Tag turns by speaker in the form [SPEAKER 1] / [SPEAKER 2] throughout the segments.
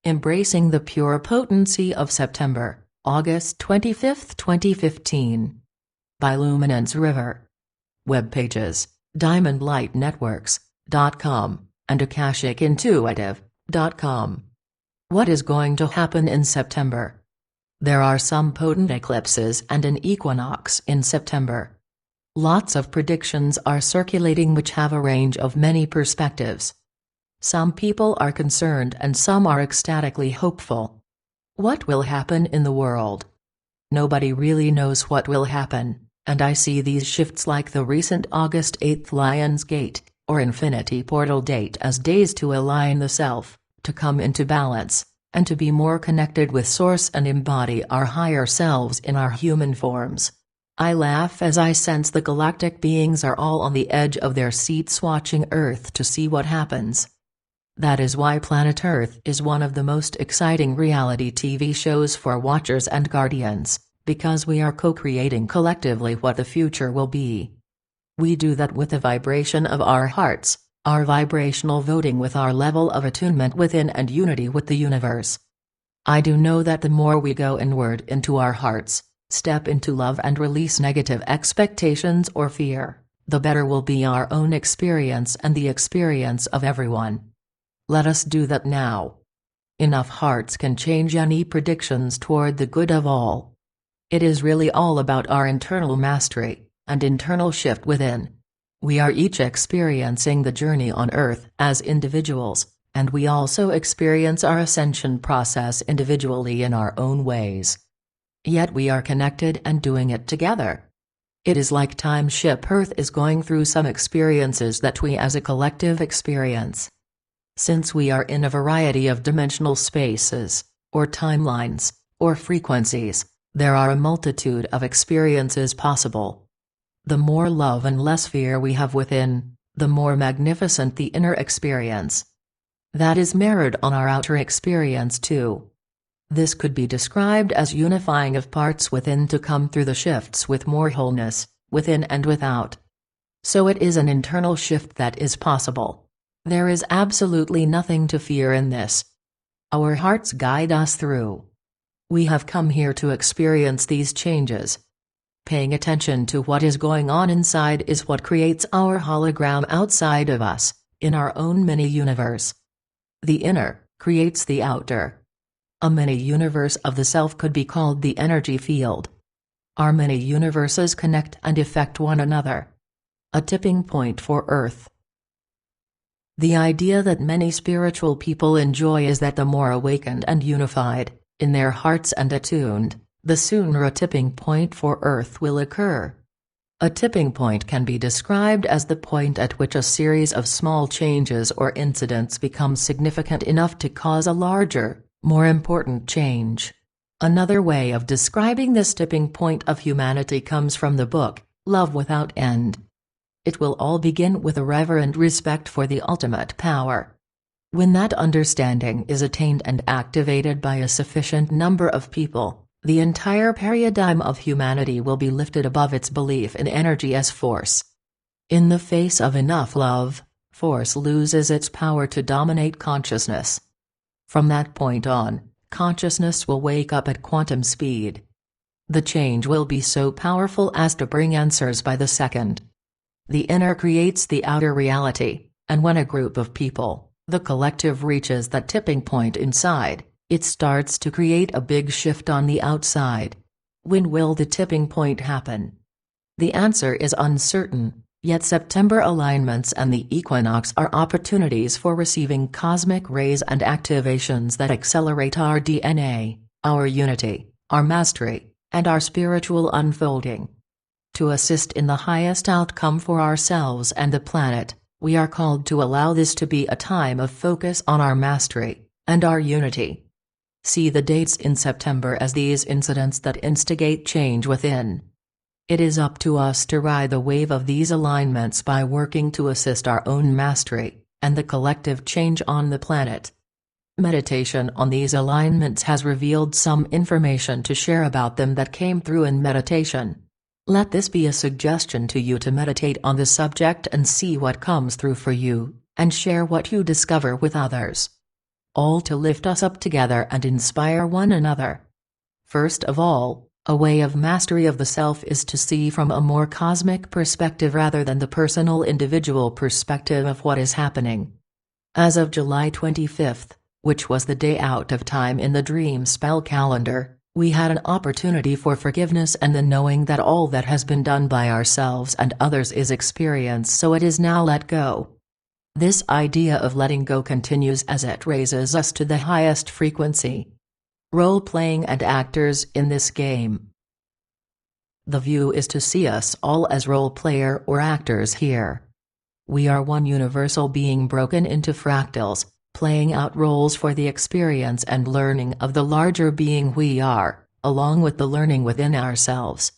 [SPEAKER 1] Embracing the Pure Potency of September, August 25, 2015. By Luminance River. Web pages, diamondlightnetworks.com, and akashicintuitive.com. What is going to happen in September? There are some potent eclipses and an equinox in September. Lots of predictions are circulating which have a range of many perspectives. Some people are concerned and some are ecstatically hopeful. What will happen in the world? Nobody really knows what will happen, and I see these shifts like the recent August 8th Lion's Gate, or Infinity Portal date as days to align the self, to come into balance, and to be more connected with Source and embody our higher selves in our human forms. I laugh as I sense the galactic beings are all on the edge of their seats watching Earth to see what happens. That is why Planet Earth is one of the most exciting reality TV shows for watchers and guardians, because we are co-creating collectively what the future will be. We do that with the vibration of our hearts, our vibrational voting with our level of attunement within and unity with the universe. I do know that the more we go inward into our hearts, step into love and release negative expectations or fear, the better will be our own experience and the experience of everyone. Let us do that now. Enough hearts can change any predictions toward the good of all. It is really all about our internal mastery, and internal shift within. We are each experiencing the journey on Earth as individuals, and we also experience our ascension process individually in our own ways. Yet we are connected and doing it together. It is like timeship Earth is going through some experiences that we as a collective experience. Since we are in a variety of dimensional spaces, or timelines, or frequencies, there are a multitude of experiences possible. The more love and less fear we have within, the more magnificent the inner experience. That is mirrored on our outer experience too. This could be described as unifying of parts within to come through the shifts with more wholeness, within and without. So it is an internal shift that is possible. There is absolutely nothing to fear in this. Our hearts guide us through. We have come here to experience these changes. Paying attention to what is going on inside is what creates our hologram outside of us, in our own mini-universe. The inner creates the outer. A mini-universe of the self could be called the energy field. Our mini-universes connect and affect one another. A tipping point for Earth. The idea that many spiritual people enjoy is that the more awakened and unified, in their hearts and attuned, the sooner a tipping point for Earth will occur. A tipping point can be described as the point at which a series of small changes or incidents becomes significant enough to cause a larger, more important change. Another way of describing this tipping point of humanity comes from the book, Love Without End. It will all begin with a reverent respect for the ultimate power. When that understanding is attained and activated by a sufficient number of people, the entire paradigm of humanity will be lifted above its belief in energy as force. In the face of enough love, force loses its power to dominate consciousness. From that point on, consciousness will wake up at quantum speed. The change will be so powerful as to bring answers by the second. The inner creates the outer reality, and when a group of people, the collective, reaches that tipping point inside, it starts to create a big shift on the outside. When will the tipping point happen? The answer is uncertain, yet September alignments and the equinox are opportunities for receiving cosmic rays and activations that accelerate our DNA, our unity, our mastery, and our spiritual unfolding. To assist in the highest outcome for ourselves and the planet, we are called to allow this to be a time of focus on our mastery, and our unity. See the dates in September as these incidents that instigate change within. It is up to us to ride the wave of these alignments by working to assist our own mastery, and the collective change on the planet. Meditation on these alignments has revealed some information to share about them that came through in meditation. Let this be a suggestion to you to meditate on the subject and see what comes through for you, and share what you discover with others. all to lift us up together and inspire one another. First of all, a way of mastery of the self is to see from a more cosmic perspective rather than the personal individual perspective of what is happening. As of July 25th, which was the day out of time in the Dreamspell calendar, we had an opportunity for forgiveness and the knowing that all that has been done by ourselves and others is experience, so it is now let go. This idea of letting go continues as it raises us to the highest frequency. Role-playing and actors in this game. The view is to see us all as role-player or actors here. We are one universal being broken into fractals, playing out roles for the experience and learning of the larger being we are, along with the learning within ourselves.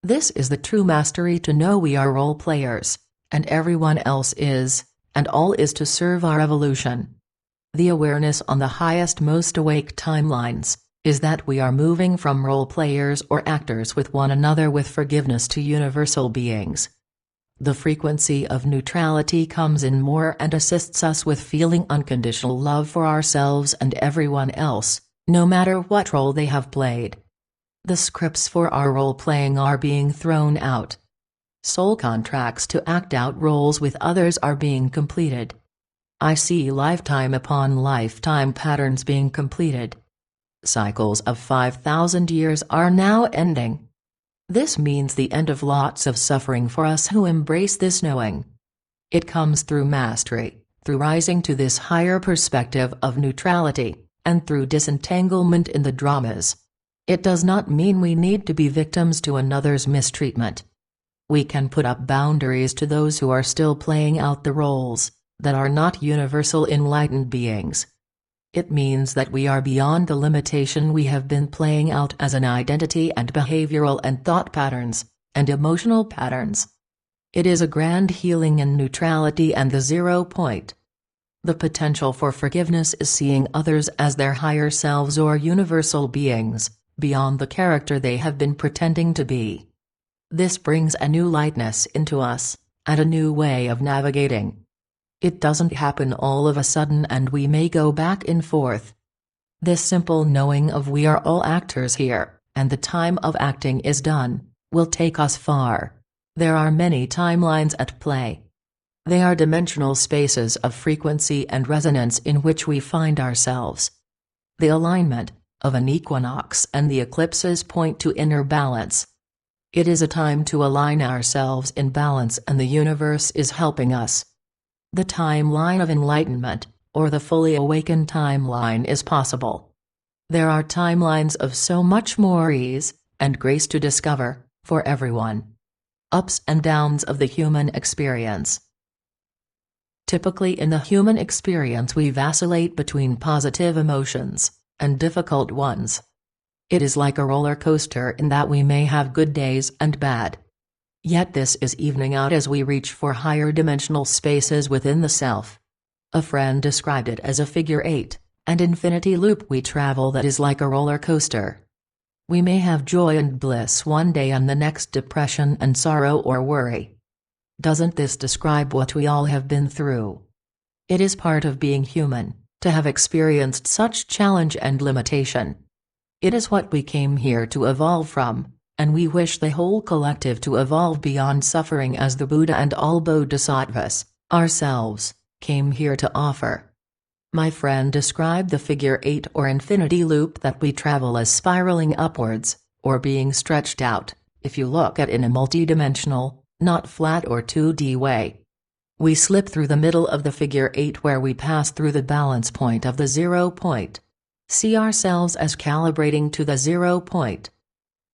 [SPEAKER 1] This is the true mastery, to know we are role-players, and everyone else is, and all is to serve our evolution. The awareness on the highest, most awake timelines is that we are moving from role players or actors with one another with forgiveness to universal beings. The frequency of neutrality comes in more and assists us with feeling unconditional love for ourselves and everyone else, no matter what role they have played. The scripts for our role-playing are being thrown out. Soul contracts to act out roles with others are being completed. I see lifetime upon lifetime patterns being completed. Cycles of 5,000 years are now ending. This means the end of lots of suffering for us who embrace this knowing. It comes through mastery, through rising to this higher perspective of neutrality, and through disentanglement in the dramas. It does not mean we need to be victims to another's mistreatment. We can put up boundaries to those who are still playing out the roles that are not universal enlightened beings. It means that we are beyond the limitation we have been playing out as an identity and behavioral and thought patterns, and emotional patterns. It is a grand healing in neutrality and the 0 point. The potential for forgiveness is seeing others as their higher selves or universal beings, beyond the character they have been pretending to be. This brings a new lightness into us, and a new way of navigating. It doesn't happen all of a sudden and we may go back and forth. This simple knowing of we are all actors here, and the time of acting is done, will take us far. There are many timelines at play. They are dimensional spaces of frequency and resonance in which we find ourselves. The alignment of an equinox and the eclipses point to inner balance. It is a time to align ourselves in balance, and the universe is helping us. The timeline of enlightenment, or the fully awakened timeline, is possible. There are timelines of so much more ease and grace to discover, for everyone. Ups and downs of the human experience. Typically in the human experience we vacillate between positive emotions and difficult ones. It is like a roller coaster in that we may have good days and bad. Yet this is evening out as we reach for higher dimensional spaces within the self. A friend described it as a figure 8, and infinity loop we travel that is like a roller coaster. We may have joy and bliss one day and the next depression and sorrow or worry. Doesn't this describe what we all have been through? It is part of being human, to have experienced such challenge and limitation. It is what we came here to evolve from. And we wish the whole collective to evolve beyond suffering as the Buddha and all Bodhisattvas, ourselves, came here to offer. My friend described the figure 8 or infinity loop that we travel as spiraling upwards, or being stretched out, if you look at it in a multidimensional, not flat or 2D way. We slip through the middle of the figure 8 where we pass through the balance point of the 0 point. See ourselves as calibrating to the 0 point.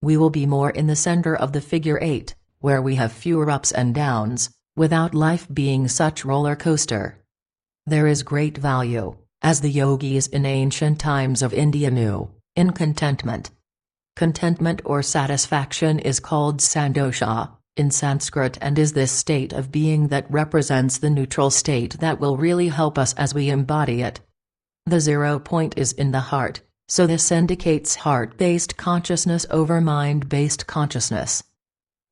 [SPEAKER 1] We will be more in the center of the figure 8, where we have fewer ups and downs, without life being such roller coaster. There is great value, as the yogis in ancient times of India knew, in contentment. Contentment or satisfaction is called santosha, in Sanskrit, and is this state of being that represents the neutral state that will really help us as we embody it. The 0 point is in the heart. So this indicates heart-based consciousness over mind-based consciousness.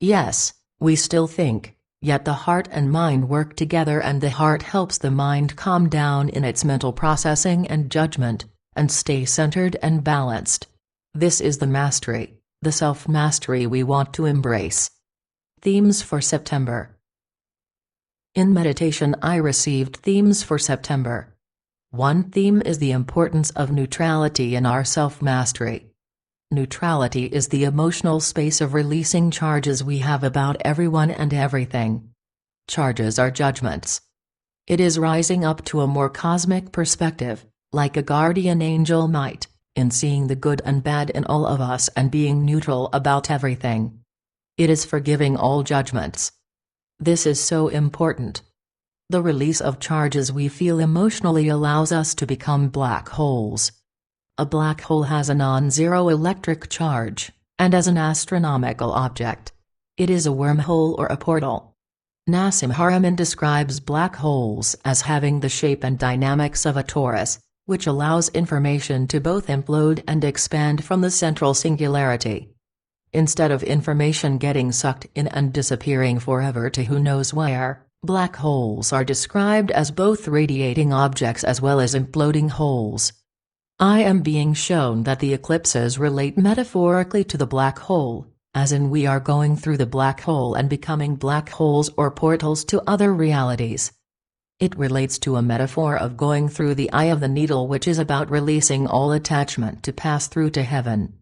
[SPEAKER 1] Yes, we still think, Yet the heart and mind work together, and the heart helps the mind calm down in its mental processing and judgment, and stay centered and balanced. This is the mastery, the self-mastery we want to embrace. Themes for September. In meditation I received themes for September. One theme is the importance of neutrality in our self-mastery. Neutrality is the emotional space of releasing charges we have about everyone and everything. Charges are judgments. It is rising up to a more cosmic perspective, like a guardian angel might, in seeing the good and bad in all of us and being neutral about everything. It is forgiving all judgments. This is so important. The release of charges we feel emotionally allows us to become black holes. A black hole has a nonzero electric charge, and as an astronomical object, it is a wormhole or a portal. Nassim Haramein describes black holes as having the shape and dynamics of a torus, which allows information to both implode and expand from the central singularity. Instead of information getting sucked in and disappearing forever to who knows where, black holes are described as both radiating objects as well as imploding holes. I am being shown that the eclipses relate metaphorically to the black hole, as in we are going through the black hole and becoming black holes or portals to other realities. It relates to a metaphor of going through the eye of the needle, which is about releasing all attachment to pass through to heaven.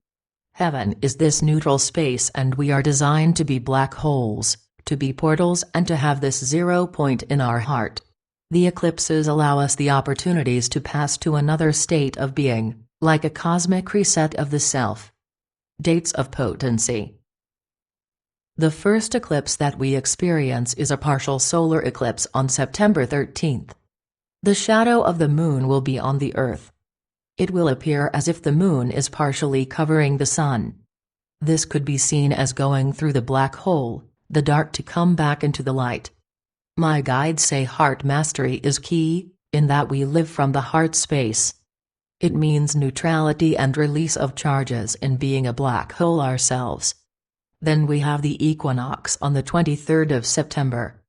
[SPEAKER 1] Heaven is this neutral space, and we are designed to be black holes, to be portals, and to have this 0 point in our heart. The eclipses allow us the opportunities to pass to another state of being, like a cosmic reset of the self. Dates of potency. The first eclipse that we experience is a partial solar eclipse on September 13th. The shadow of the moon will be on the Earth. It will appear as if the moon is partially covering the sun. This could be seen as going through the black hole, the dark to come back into the light. My guides say heart mastery is key, in that we live from the heart space. It means neutrality and release of charges in being a black hole ourselves. Then we have the equinox on the 23rd of September.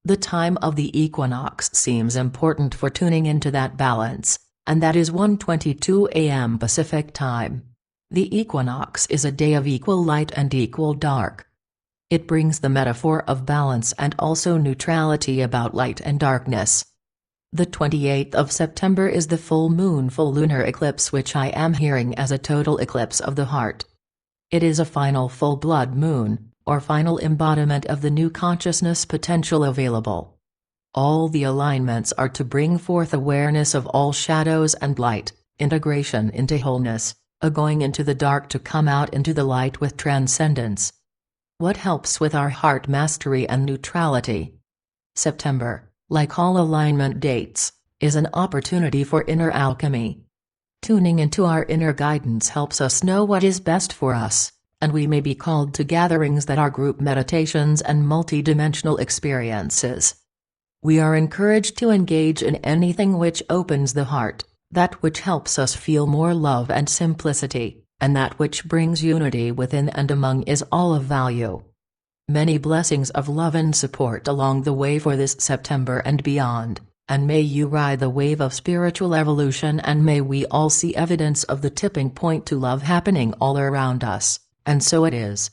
[SPEAKER 1] The time of the equinox seems important for tuning into that balance, and that is 1:22 a.m. Pacific time. The equinox is a day of equal light and equal dark. It brings the metaphor of balance and also neutrality about light and darkness. The 28th of September is the full moon full lunar eclipse, which I am hearing as a total eclipse of the heart. It is a final full blood moon, or final embodiment of the new consciousness potential available. All the alignments are to bring forth awareness of all shadows and light, integration into wholeness, a going into the dark to come out into the light with transcendence. What helps with our heart mastery and neutrality? September, like all alignment dates, is an opportunity for inner alchemy. Tuning into our inner guidance helps us know what is best for us, and we may be called to gatherings that are group meditations and multidimensional experiences. We are encouraged to engage in anything which opens the heart, that which helps us feel more love and simplicity, and that which brings unity within and among is all of value. Many blessings of love and support along the way for this September and beyond, and may you ride the wave of spiritual evolution, and may we all see evidence of the tipping point to love happening all around us, and so it is.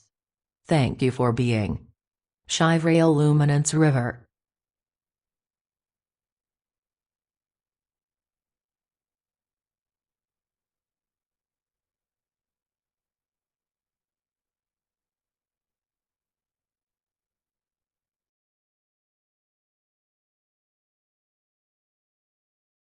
[SPEAKER 1] Thank you for being. Shivrael Luminance River.